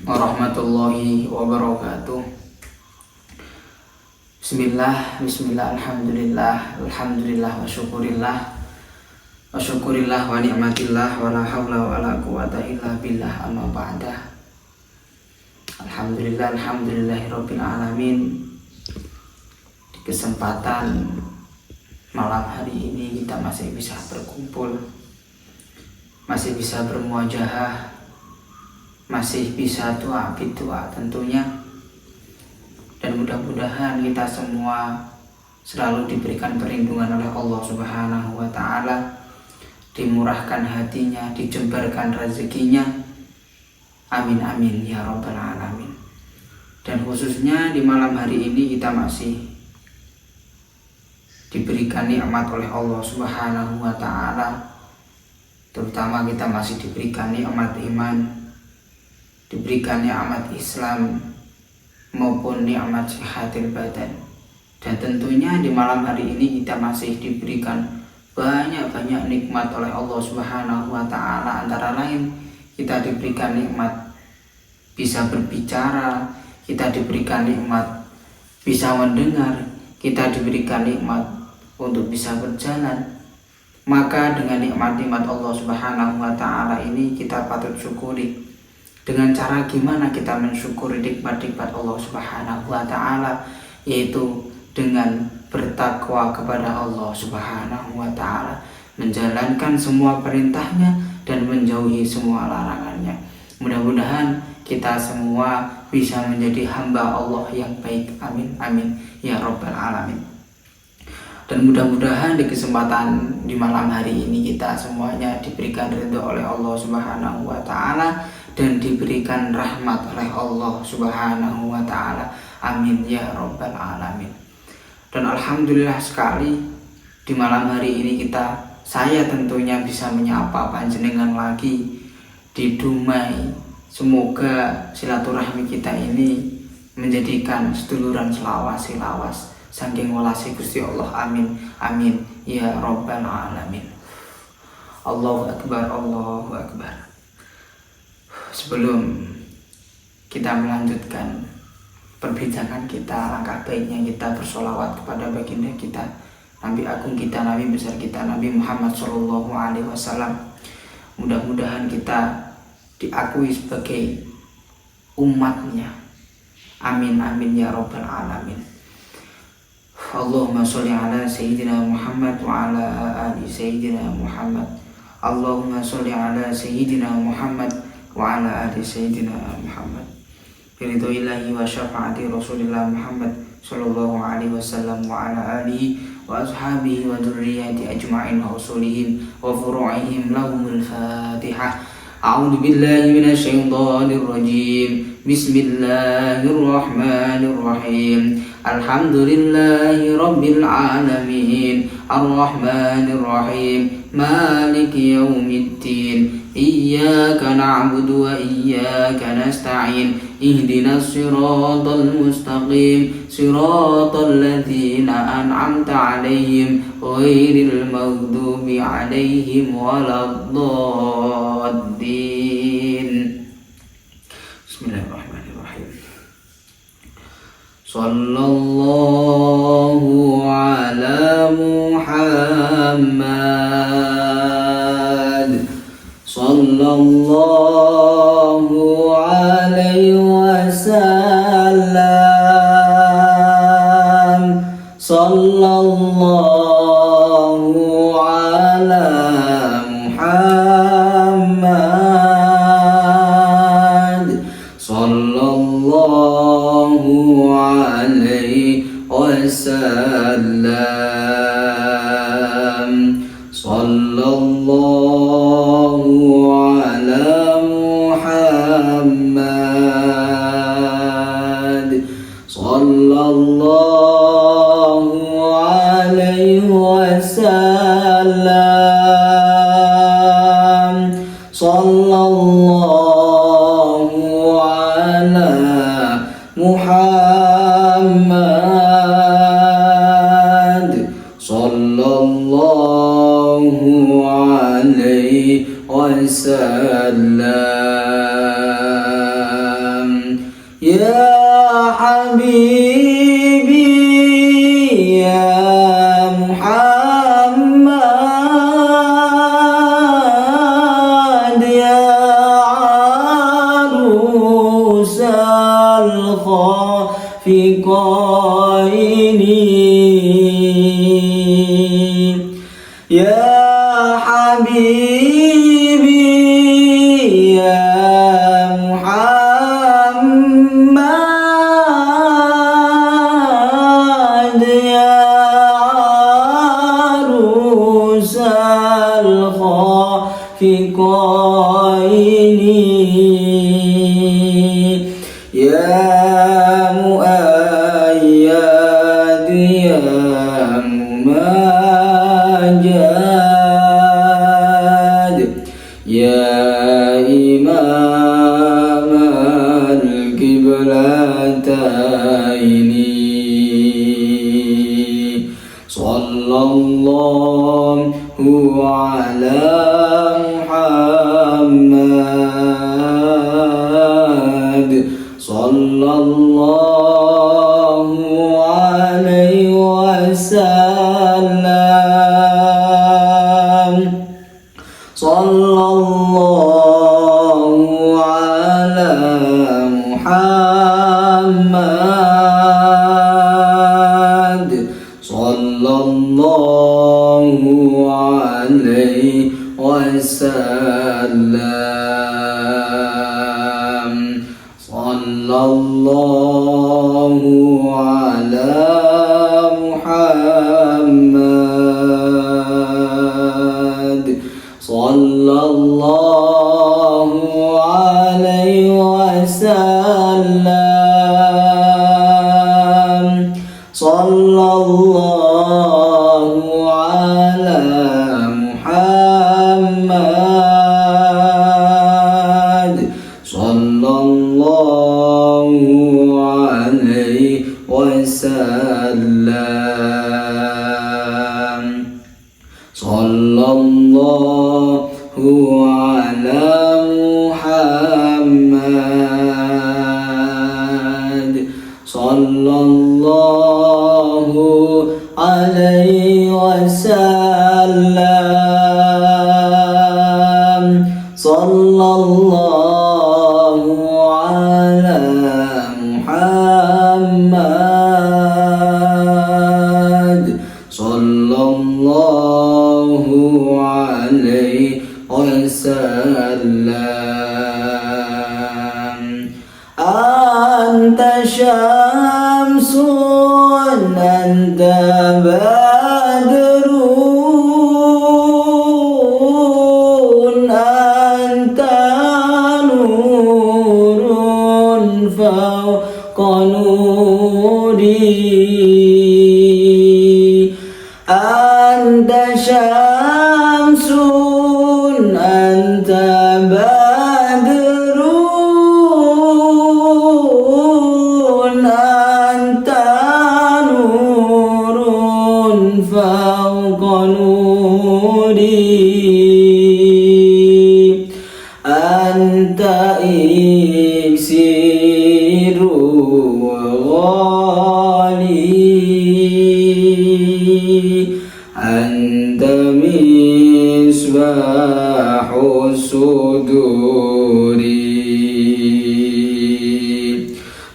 warahmatullahi wabarakatuh. Bismillah, alhamdulillah, wa syukurillah wa ni'matillah wa la hawla wa la quwata illa billah, amma ba'dah. Alhamdulillahirabbil alamin. Di kesempatan malam hari ini kita masih bisa berkumpul, masih bisa bermuajahah, masih bisa doa tentunya. Dan mudah-mudahan kita semua selalu diberikan perlindungan oleh Allah Subhanahu wa ta'ala, dimurahkan hatinya, dijembarkan rezekinya. Amin amin ya rabbal alamin. Dan khususnya di malam hari ini kita masih diberikan nikmat oleh Allah Subhanahu wa ta'ala. Terutama kita masih diberikan nikmat iman, diberikan nikmat Islam maupun nikmat sehatil badan. Dan tentunya di malam hari ini kita masih diberikan banyak nikmat oleh Allah Subhanahu wa ta'ala. Antara lain kita diberikan nikmat bisa berbicara, kita diberikan nikmat bisa mendengar, kita diberikan nikmat untuk bisa berjalan. Maka dengan nikmat-nikmat Allah Subhanahu wa ta'ala ini kita patut syukuri. Dengan cara gimana kita mensyukuri nikmat-nikmat Allah Subhanahu wa ta'ala? Yaitu dengan bertakwa kepada Allah Subhanahu wa ta'ala, menjalankan semua perintahnya dan menjauhi semua larangannya. Mudah-mudahan kita semua bisa menjadi hamba Allah yang baik. Amin amin ya rabbal alamin. Dan mudah-mudahan di kesempatan di malam hari ini kita semuanya diberikan ridho oleh Allah Subhanahu wa ta'ala dan diberikan rahmat oleh Allah Subhanahu wa ta'ala. Amin ya rabbal alamin. Dan alhamdulillah sekali di malam hari ini saya tentunya bisa menyapa panjenengan lagi di Dumai. Semoga silaturahmi kita ini menjadikan seduluran selawas saking welasi Gusti Allah. Amin amin ya rabbal alamin. Allahu akbar, Allahu akbar. Sebelum kita melanjutkan perbincangan kita, langkah baiknya kita bersolawat kepada baginda kita, Nabi agung kita, Nabi besar kita, Nabi Muhammad Shallallahu Alaihi Wasallam. Mudah-mudahan kita diakui sebagai umatnya. Amin amin ya rabbal alamin. Allahumma sholli ala sayyidina Muhammad wa ala ali sayyidina Muhammad. Allahumma sholli ala sayyidina Muhammad wa ala ali sayyidina Muhammad. Biridhoillahi wa syafaati Rasulillah Muhammad sallallahu alaihi wasallam wa ala alihi wa ashabihi wa dzurriyyati ajma'in wa usulihim wa furu'ihim lahumul Fatihah. A'udzu billahi minasy syaithanir rajim. Bismillahirrahmanirrahim. Alhamdulillahi rabbil alamin. Arrahmanir rahim. Maliki yaumiddin. Iyyaka na'budu wa iyyaka nasta'in. Ihdinas siratal mustaqim. Siratal ladzina an'amta 'alaihim ghairil maghdubi 'alaihim waladdallin. Bismillahirrahmanirrahim. Sallallahu ala Muhammad. Sallallahu alaihi wasallam. Sallallahu ala Muhammad. Sallallahu alaihi wasallam. Sallallahu ala Muhammad. Sallallahu alaihi wasallam. Sallallahu ala Muhammad. Sallallahu alaihi wasallam. Ya Habibi ya Muhammad ya arusal khafiqaini ya Habibi ya Muhammad ya arusal khafiqaini ya muayyad ya mumajjad ya imam al-qiblataini sallallahu ala Muhammad sallallahu alaihi wasallam sallallahu ala Muhammad sallallahu alaihi wasallam sallallahu ala Muhammad sallallahu alaihi wasallam sallallahu ala Muhammad sallallahu alaihi wasallam sallallahu ala Muhammad sallallahu alaihi wasallam sallallahu ala Muhammad sallallahu alaihi wasallam anta syamsun anta badrun anta nurun fawqa nuri anta syamsun anta badrun anta nurun fawqa nuri anta iksiru ghali anta misbahu suduri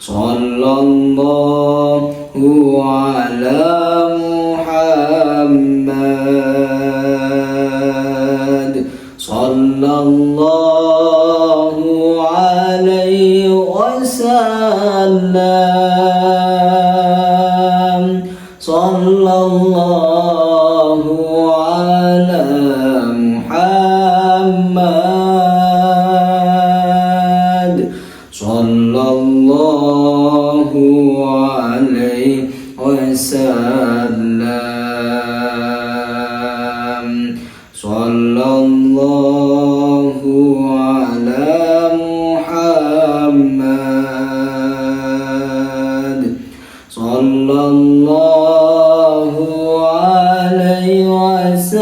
sallallahu ala Muhammad sallallahu alaihi wasallam sallallahu ala Muhammad sallallahu alaihi wasallam sallallahu ala Muhammad sallallahu alaihi wasallam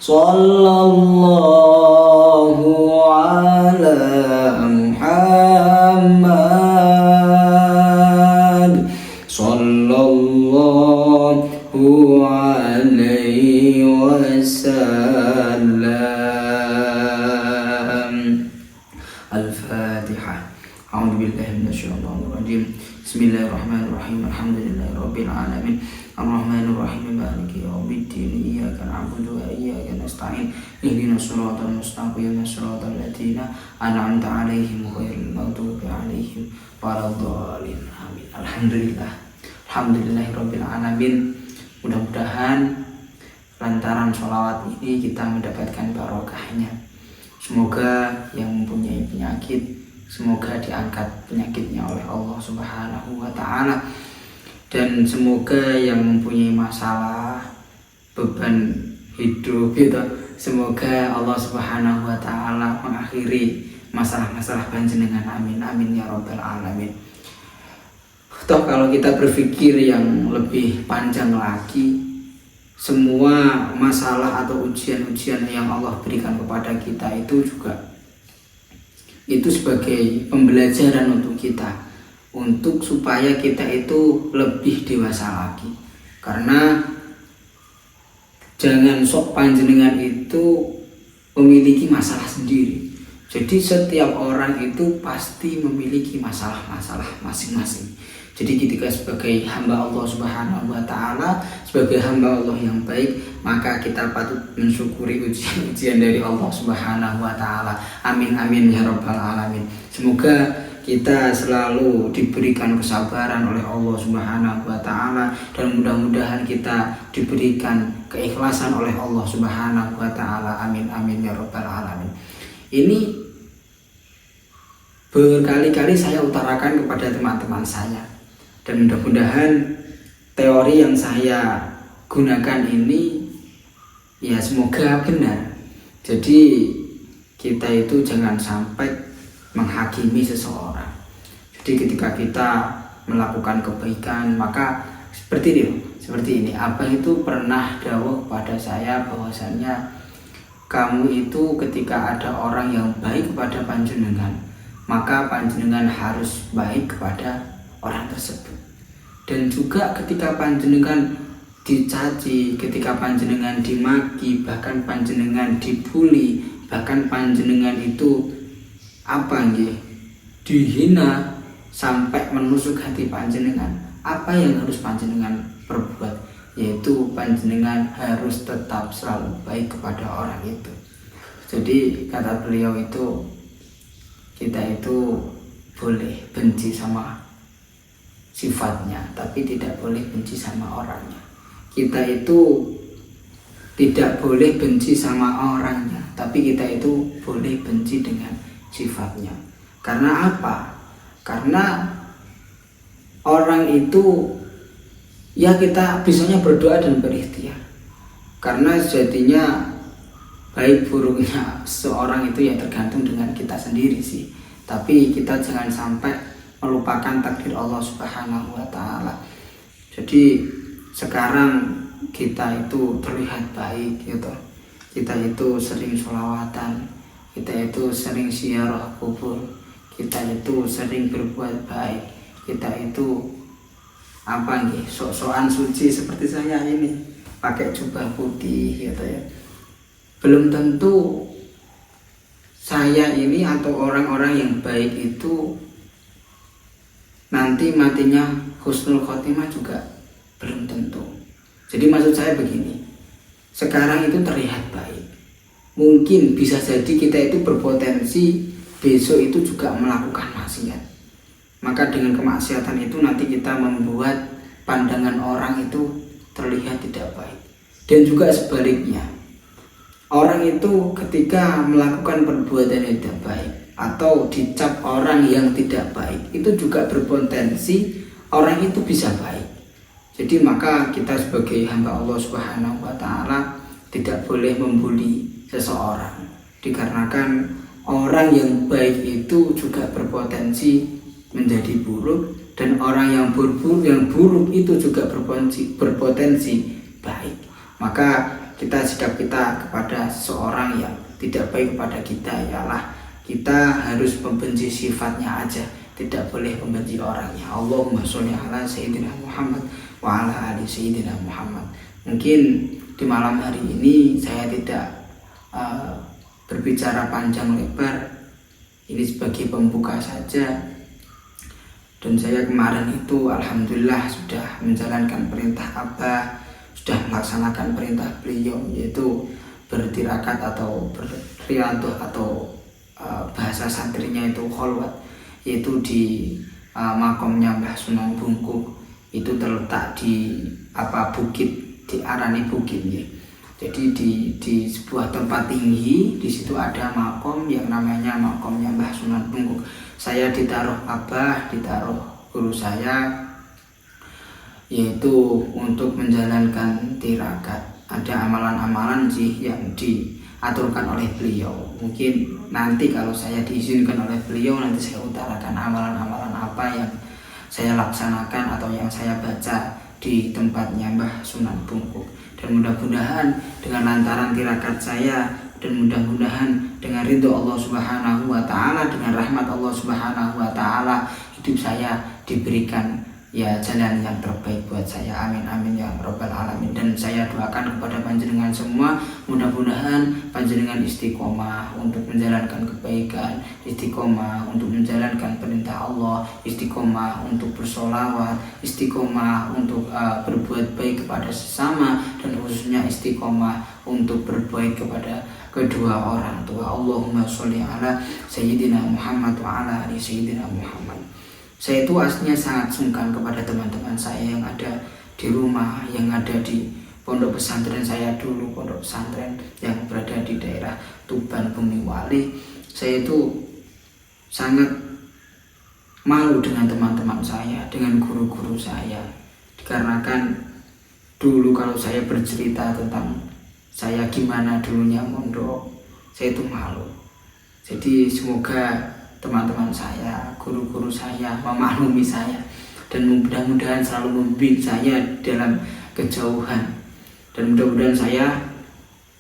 sallallahu Al-Fatihah. A'udzubillahi minasyaitonir rajim. Bismillahirrahmanirrahim. Alhamdulillahirabbil alamin. Arrahmanirrahim. Maliki yaumiddin. Iyyaka na'budu wa iyyaka nasta'in. Ihdinas siratal mustaqim. Siratal ladzina an'amta 'alaihim ghairil maghdubi 'alaihim waladdallin. Amin. Alhamdulillah. Alhamdulillahirabbil alamin. Mudah-mudahan lantaran sholawat ini kita mendapatkan barokahnya. Semoga yang mempunyai penyakit, semoga diangkat penyakitnya oleh Allah Subhanahu wa Ta'ala, dan semoga yang mempunyai masalah beban hidup gitu, semoga Allah Subhanahu wa Ta'ala mengakhiri masalah-masalah panjenengan. Amin amin ya rabbal alamin. Toh kalau kita berpikir yang lebih panjang lagi, semua masalah atau ujian-ujian yang Allah berikan kepada kita itu juga itu sebagai pembelajaran untuk kita, untuk supaya kita itu lebih dewasa lagi. Karena jangan sok panjenengan itu memiliki masalah sendiri. Jadi setiap orang itu pasti memiliki masalah-masalah masing-masing. Jadi ketika sebagai hamba Allah Subhanahu wa Ta'ala, sebagai hamba Allah yang baik, maka kita patut mensyukuri ujian-ujian dari Allah Subhanahu wa Ta'ala. Amin amin ya rabbal alamin. Semoga kita selalu diberikan kesabaran oleh Allah Subhanahu wa Ta'ala, dan mudah-mudahan kita diberikan keikhlasan oleh Allah Subhanahu wa Ta'ala. Amin amin ya rabbal alamin. Ini berkali-kali saya utarakan kepada teman-teman saya, dan mudah-mudahan teori yang saya gunakan ini ya semoga benar. Jadi kita itu jangan sampai menghakimi seseorang. Jadi ketika kita melakukan kebaikan, maka seperti ini. Abah itu pernah dawuh kepada saya bahwasannya kamu itu ketika ada orang yang baik kepada panjenengan, maka panjenengan harus baik kepada orang tersebut. Dan juga ketika panjenengan dicaci, ketika panjenengan dimaki, bahkan panjenengan dibully, bahkan panjenengan itu dihina sampai menusuk hati panjenengan, apa yang harus panjenengan perbuat? Yaitu panjenengan harus tetap selalu baik kepada orang itu. Jadi kata beliau itu, kita itu boleh benci sama sifatnya, tapi tidak boleh benci sama orangnya. Kita itu tidak boleh benci sama orangnya, tapi kita itu boleh benci dengan sifatnya. Karena apa? Karena orang itu ya kita bisanya berdoa dan berikhtiar. Karena sejatinya baik buruknya seorang itu ya tergantung dengan kita sendiri sih. Tapi kita jangan sampai melupakan takdir Allah Subhanahu wa Ta'ala. Jadi sekarang kita itu terlihat baik gitu. Kita itu sering sholawatan, kita itu sering ziarah kubur, kita itu sering berbuat baik, kita itu sok-sokan suci seperti saya ini, pakai jubah putih gitu ya. Belum tentu saya ini atau orang-orang yang baik itu nanti matinya husnul khotimah juga belum tentu. Jadi maksud saya begini, sekarang itu terlihat baik, mungkin bisa jadi kita itu berpotensi besok itu juga melakukan maksiat. Maka dengan kemaksiatan itu nanti kita membuat pandangan orang itu terlihat tidak baik. Dan juga sebaliknya, orang itu ketika melakukan perbuatan yang tidak baik atau dicap orang yang tidak baik, itu juga berpotensi orang itu bisa baik. Jadi maka kita sebagai hamba Allah Subhanahu wa Ta'ala tidak boleh membuli seseorang, dikarenakan orang yang baik itu juga berpotensi menjadi buruk, dan orang yang buruk itu juga berpotensi baik. Maka sikap kita kepada seseorang yang tidak baik kepada kita ialah kita harus membenci sifatnya aja, tidak boleh membenci orangnya. Allahumma sholli ala sayyidina Muhammad wa ala ali sayyidina Muhammad. Mungkin di malam hari ini saya tidak berbicara panjang lebar, Ini sebagai pembuka saja. Dan saya kemarin itu alhamdulillah sudah menjalankan perintah Abah, sudah melaksanakan perintah beliau, yaitu bertirakat atau berriadoh atau bahasa santrinya itu kholwat, yaitu di makomnya Mbah Sunan Bungkuk. Itu terletak di bukit, diarani bukit ya. Jadi di sebuah tempat tinggi, di situ ada makom yang namanya makomnya Mbah Sunan Bungkuk. Saya ditaruh Abah, ditaruh guru saya, yaitu untuk menjalankan tirakat. Ada amalan-amalan sih yang diaturkan oleh beliau. Mungkin nanti kalau saya diizinkan oleh beliau, nanti saya utarakan amalan-amalan apa yang saya laksanakan atau yang saya baca di tempatnya Mbah Sunan Bungkuk. Dan mudah-mudahan dengan lantaran tirakat saya, dan mudah-mudahan dengan ridho Allah Subhanahu wa Ta'ala, dengan rahmat Allah Subhanahu wa Ta'ala, hidup saya diberikan ya jalan yang terbaik buat saya. Amin amin ya rabbal alamin. Dan saya doakan kepada panjenengan semua, mudah-mudahan panjenengan istiqomah untuk menjalankan kebaikan, istiqomah untuk menjalankan perintah Allah, istiqomah untuk bersolawat, istiqomah untuk berbuat baik kepada sesama, dan khususnya istiqomah untuk berbuat kepada kedua orang tua. Allahumma sholli ala Sayyidina Muhammad wa ala ali Sayyidina Muhammad. Saya itu aslinya sangat sungkan kepada teman-teman saya yang ada di rumah, yang ada di pondok pesantren saya dulu, pondok pesantren yang berada di daerah Tuban Bumi Wali. Saya itu sangat malu dengan teman-teman saya, dengan guru-guru saya, dikarenakan dulu kalau saya bercerita tentang saya gimana dulunya mondok, saya itu malu. Jadi semoga teman-teman saya, guru-guru saya memaklumi saya, dan mudah-mudahan selalu membimbing saya dalam kejauhan, dan mudah-mudahan saya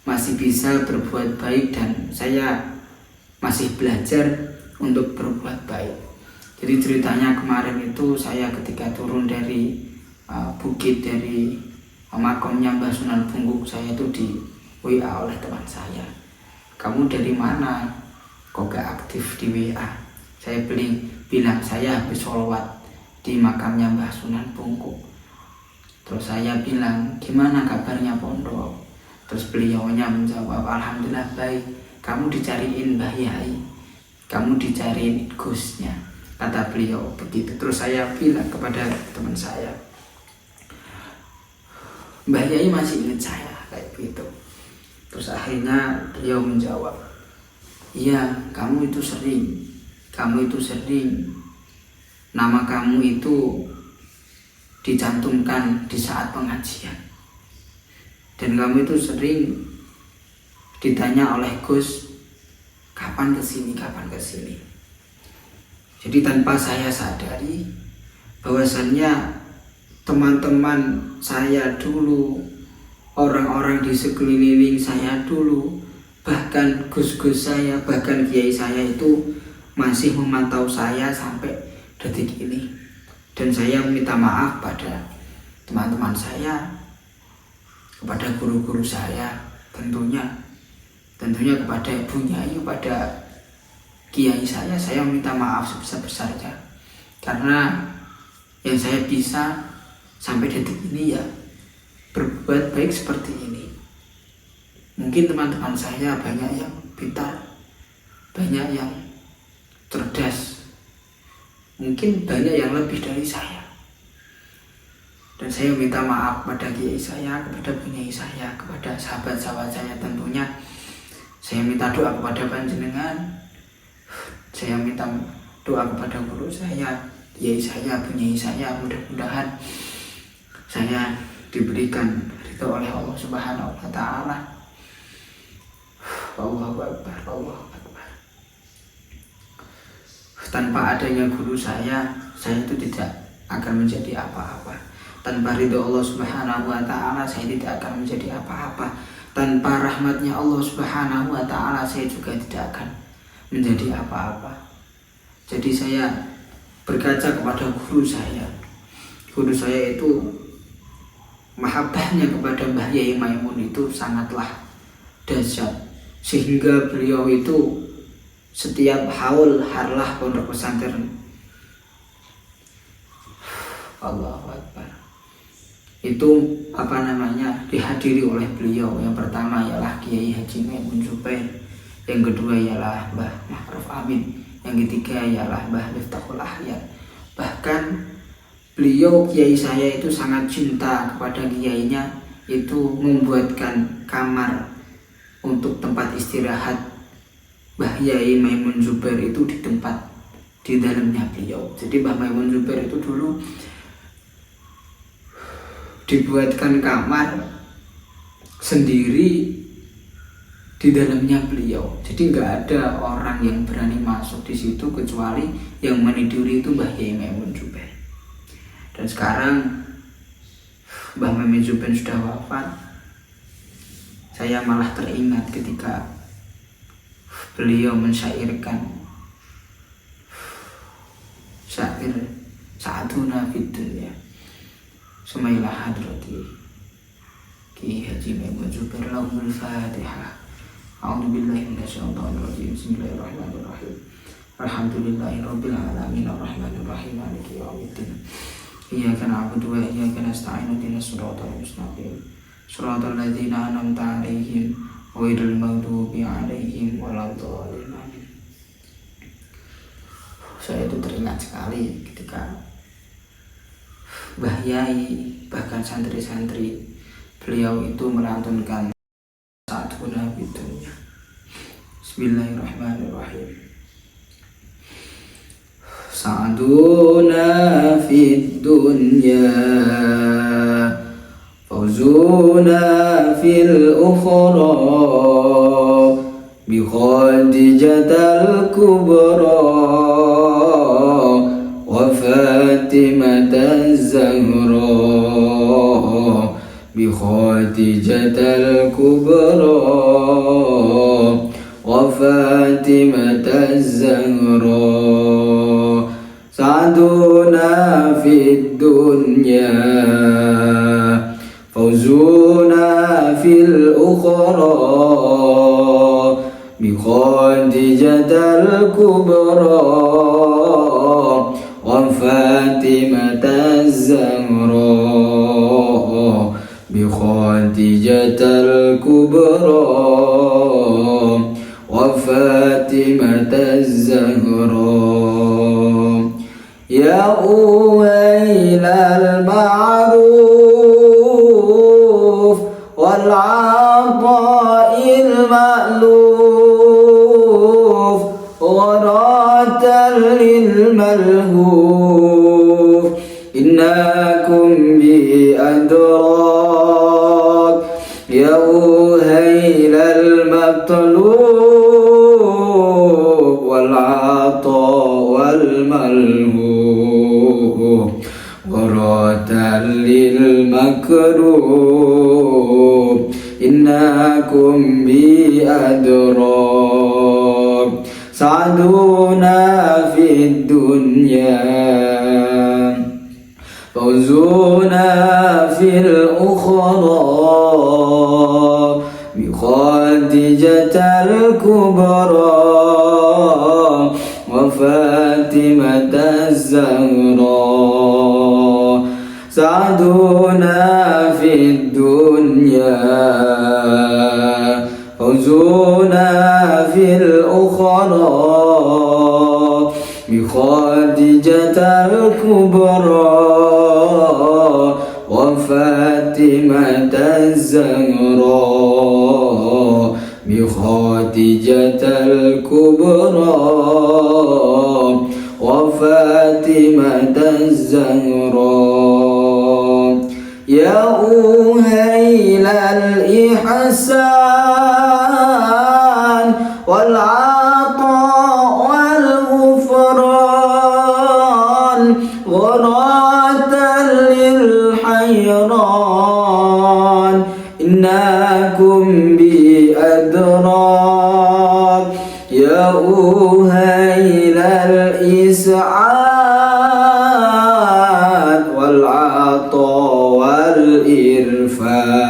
masih bisa berbuat baik, dan saya masih belajar untuk berbuat baik. Jadi ceritanya kemarin itu saya ketika turun dari bukit, dari makomnya Mbah Sunan Bungkuk, saya itu di WA oleh teman saya. Kamu dari mana? Kok gak aktif di WA? Saya bilang saya habis sholawat di makamnya Mbah Sunan Bungkuk. Terus saya bilang, gimana kabarnya pondok? Terus beliaunya menjawab, alhamdulillah baik. Kamu dicariin Mbah Yai, kamu dicariin Gusnya, kata beliau begitu. Terus saya bilang kepada teman saya, Mbah Yai masih ingat saya, kayak gitu. Terus akhirnya beliau menjawab, iya, kamu itu sering, nama kamu itu dicantumkan di saat pengajian, dan kamu itu sering ditanya oleh Gus, kapan kesini. Jadi tanpa saya sadari bahwasannya teman-teman saya dulu, orang-orang di sekeliling saya dulu, bahkan gus-gus saya, bahkan kiai saya itu masih memantau saya sampai detik ini. Dan saya minta maaf pada teman-teman saya, kepada guru-guru saya, tentunya kepada ibunya, kepada kiai saya minta maaf sebesar-besarnya, karena yang saya bisa sampai detik ini ya berbuat baik seperti ini. Mungkin teman-teman saya banyak yang pintar, banyak yang cerdas, mungkin banyak yang lebih dari saya. Dan saya minta maaf kepada kiai saya, kepada bunyai saya, kepada sahabat-sahabat saya tentunya. Saya minta doa kepada panjenengan, saya minta doa kepada guru saya, kiai saya, bunyai saya, mudah-mudahan saya diberikan ridho oleh Allah Subhanahu wa Ta'ala. Allahu Akbar, Allahu Akbar. Tanpa adanya guru saya itu tidak akan menjadi apa-apa. Tanpa ridho Allah Subhanahu wa Ta'ala, saya tidak akan menjadi apa-apa. Tanpa rahmatnya Allah Subhanahu wa Ta'ala, saya juga tidak akan menjadi apa-apa. Jadi saya berkaca kepada guru saya. Guru saya itu mahabbahnya kepada Mbah Yai Maimun itu sangatlah dahsyat, sehingga beliau itu setiap haul harlah pondok pesantren. Allahu Akbar. Itu dihadiri oleh beliau. Yang pertama ialah Kiai Haji Maimun Zubair, yang kedua ialah Mbah Ma'ruf Amin, yang ketiga ialah Mbah Miftahul Ahyar. Bahkan beliau, kiai saya itu sangat cinta kepada kiainya, itu membuatkan kamar untuk tempat istirahat Mbah Yai Maimun Zubair itu di dalamnya beliau. Jadi Mbah Maimun Zubair itu dulu dibuatkan kamar sendiri di dalamnya beliau. Jadi nggak ada orang yang berani masuk di situ kecuali yang meniduri itu Mbah Yai Maimun Zubair. Dan sekarang Mbah Maimun Zubair sudah wafat. Saya malah teringat ketika beliau mensyairkan syair Sa'aduna fid dunya Sumailah hadrati Ki Haji Maimun Zubair lahumul Fatihah. A'udzubillahi minasyaitonir rajim. Bismillahirrahmanirrahim. Alhamdulillahirabbil alamin arrahmanir rahim maliki yaumiddin. Iyyaka na'budu wa iyyaka nasta'in ihdinas siratal mustaqim. Siratal ladzina an'amta 'alaihim ghairil maghdubi 'alaihim waladdallin. Saya itu teringat sekali ketika Mbah Yai, bahkan santri-santri beliau itu melantunkan Sa'aduna fid dunya. Bismillahirrahmanirrahim. Sa'aduna fid dunya fawzuna fil ukhra bi Khadijatal kubra wa Fatimataz Zahra bi Khadijatal kubra wa Fatimataz Zahra. Sa'aduna fid dunya fawzuna fil ukhra bi Khadijatal kubra wa Fatimataz Zahra bi Khadijatal kubra wa Fatimataz Zahra. Ya uwailal ma'ruf wal 'ata'il ma'luf gharatal lil malhuf innakum bi adrak. Ya uhailal matlub wal 'ata' wal malhuf gharatal lil makruh innakum bi adrak. Sa'aduna fid dunya fawzuna fil ukhra bi Khadijatal kubra wa Fatimataz Zahra. Sa'aduna fid dunya fawzuna fil ukhra bi Khadijatal kubra wa Fatimataz Zahra bi Khadijatal kubra wa Fatimataz Zahra. Ya uhailal ihsan wal 'ata' wal ghufran gharatal lil hayran innakum bi adrak. Ya uhailal is'ad wal 'ata' wal irfan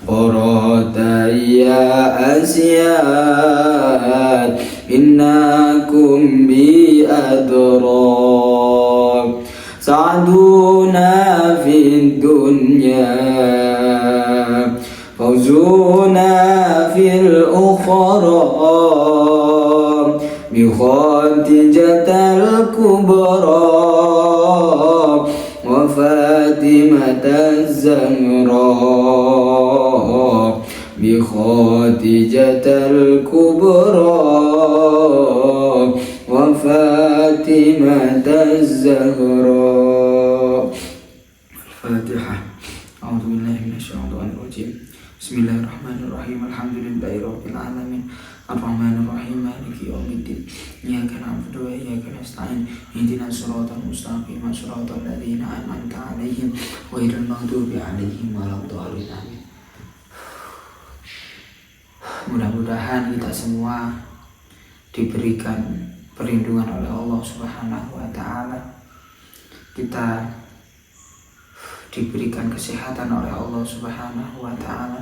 qarata ya asyad إنكم بأدراك سعدنا في الدنيا فوزنا في الأخرى بخاتجة الكبرى وفاطمة الزهراء بخاتجة الكبرى وفاطمة الزهراء. الفاتحة. أعوذ بالله من الشيطان الرجيم. بسم الله الرحمن الرحيم. الحمد لله رب العالمين الرحمن الرحيم مالك يوم الدين إياك نعبد وإياك نستعين اهدنا الصراط المستقيم صراط الذين أنعمت عليهم غير المغضوب عليهم ولا الضالين آمين. Mudah-mudahan kita semua diberikan perlindungan oleh Allah Subhanahu wa Ta'ala, kita diberikan kesehatan oleh Allah Subhanahu wa Ta'ala.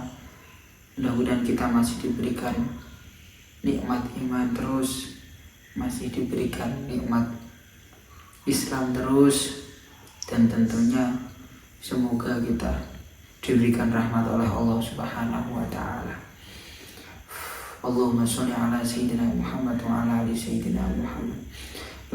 Mudah-mudahan kita masih diberikan nikmat iman terus, masih diberikan nikmat Islam terus, dan tentunya semoga kita diberikan rahmat oleh Allah Subhanahu wa Ta'ala. Allahumma sholli ala sayyidina Muhammad wa ala ali sayyidina Muhammad.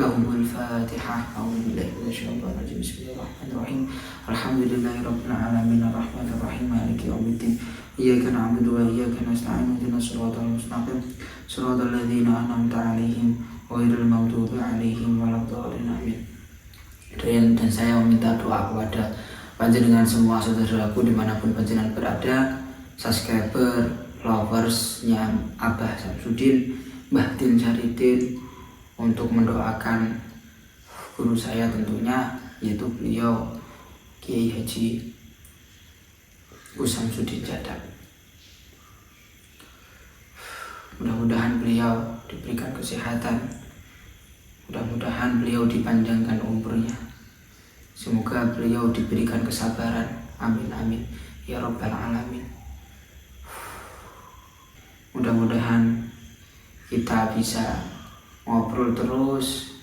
Lahumul Fatihah. A'udzu billahi minasyaitonir rajim. Bismillahirrahmanirrahim. Alhamdulillahi rabbil alamin arrahmanir rahim maliki yaumiddin. Iyyaka na'budu wa iyyaka nasta'in ihdinas siratal mustaqim siratal ladzina an'amta 'alaihim ghairil maghdubi 'alaihim waladdallin amin. Dan saya meminta doa kepada panjenengan semua saudaraku dimanapun panjenengan berada, subscriber, loversnya Abah Samsudin, Mbah Din Saridin, untuk mendoakan guru saya tentunya, yaitu beliau Kiai Haji Gus Samsudin Jadab. Mudah-mudahan beliau diberikan kesehatan, mudah-mudahan beliau dipanjangkan umurnya, semoga beliau diberikan kesabaran, amin amin ya rabbal alamin. Mudah-mudahan kita bisa ngobrol terus,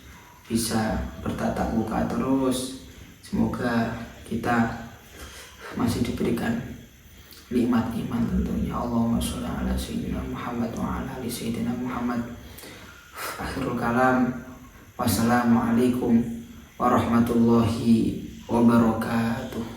bisa bertatap muka terus, semoga kita masih diberikan nikmat iman tentunya. Allahumma sholli ala sayyidina Muhammad wa ala ali sayyidina Muhammad. Akhirul kalam, wassalamualaikum warahmatullahi wabarakatuh.